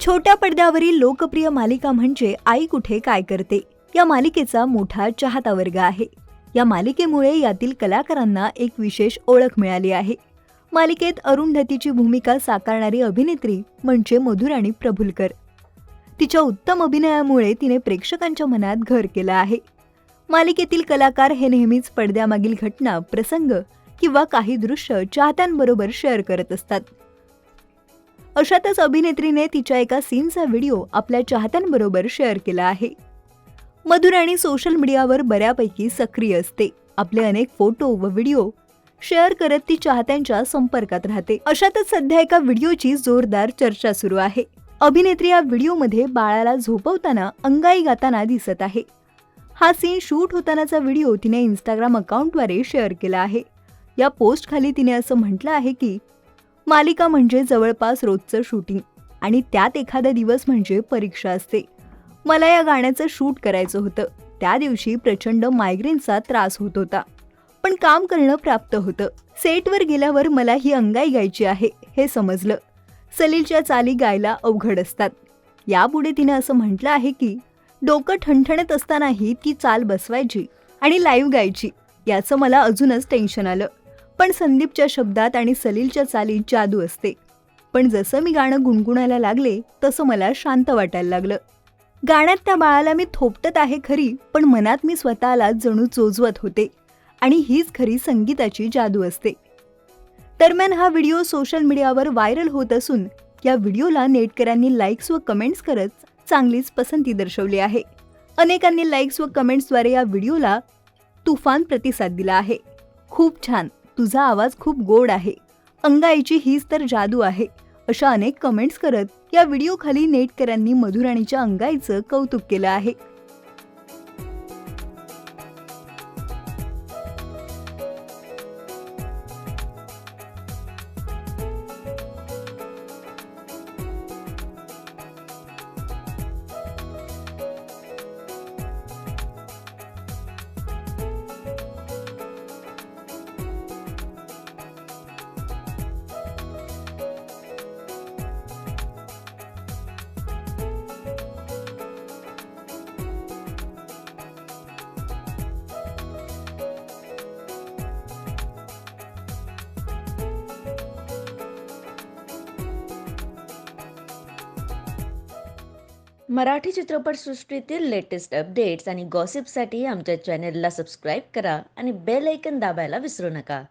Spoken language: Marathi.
छोट्या पडद्यावरील लोकप्रिय मालिका म्हणजे आई कुठे काय करते या मालिकेचा मोठा चाहता वर्ग आहे. या मालिकेमुळे यातील कलाकारांना एक विशेष ओळख मिळाली आहे. मालिकेत अरुंधतीची भूमिका साकारणारी अभिनेत्री म्हणजे मधुराणी प्रभुलकर. तिच्या उत्तम अभिनयामुळे तिने प्रेक्षकांच्या मनात घर केलं आहे. मालिकेतील कलाकार हे नेहमीच पडद्यामागील घटना, प्रसंग किंवा काही दृश्य चाहत्यांबरोबर शेअर करत असतात. अशातच अभिनेत्रीने तिच्या एका सीनचा व्हिडिओ आपल्या चाहत्यांबरोबर शेअर केला आहे. मधुराणी सोशल मीडियावर बऱ्यापैकी सक्रिय असते. आपले अनेक फोटो व व्हिडिओ शेअर करत ती चाहत्यांच्या संपर्कात राहते. अशातच सध्या एका व्हिडिओची जोरदार चर्चा सुरू आहे. अभिनेत्री या व्हिडिओमध्ये बाळाला झोपवताना अंगाई गाताना दिसत आहे. हा सीन शूट होतानाचा व्हिडिओ तिने इंस्टाग्राम अकाउंटद्वारे शेअर केला आहे. या पोस्ट खाली तिने असं म्हटलं आहे की मालिका म्हणजे जवळपास रोजचं शूटिंग आणि त्यात एखादा दिवस म्हणजे परीक्षा असते. मला या गाण्याचं शूट करायचं होतं. त्या दिवशी प्रचंड मायग्रेनचा त्रास होत होता, पण काम करणं प्राप्त होतं. सेटवर गेल्यावर मला ही अंगाई गायची आहे हे समजलं. सलीलच्या चाली गायला अवघड असतात. यापुढे तिने असं म्हटलं आहे की डोकं ठणठणत असतानाही ती चाल बसवायची आणि लाईव्ह गायची. याचं मला अजूनच टेन्शन आलं. पण संदीपच्या शब्दात आणि सलीलच्या चालीत जादू असते. पण जसं मी गाणं गुणगुणायला लागले तसं मला शांत वाटायला लागलं. गाण्यात त्या बाळाला मी थोपटत आहे खरी, पण मनात मी स्वतःला जणू चोजवत होते आणि हीच खरी संगीताची जादू असते. दरम्यान हा व्हिडिओ सोशल मीडियावर व्हायरल होत असून या व्हिडिओला नेटकऱ्यांनी लाईक्स व कमेंट्स करत चांगलीच पसंती दर्शवली आहे. अनेकांनी लाईक्स व कमेंट्सद्वारे या व्हिडिओला तुफान प्रतिसाद दिला आहे. खूप छान, तुझा आवाज खूप गोड आहे, अंगाईची हीच तर जादू आहे, अशा अनेक कमेंट्स करत या व्हिडिओ खाली नेटकऱ्यांनी मधुराणीच्या अंगाईचं कौतुक केलं आहे. मराठी चित्रपटसृष्टीतील लेटेस्ट अपडेट्स आणि गॉसिपसाठी आमच्या चॅनेलला सबस्क्राईब करा आणि बेल ऐकन दाबायला विसरू नका.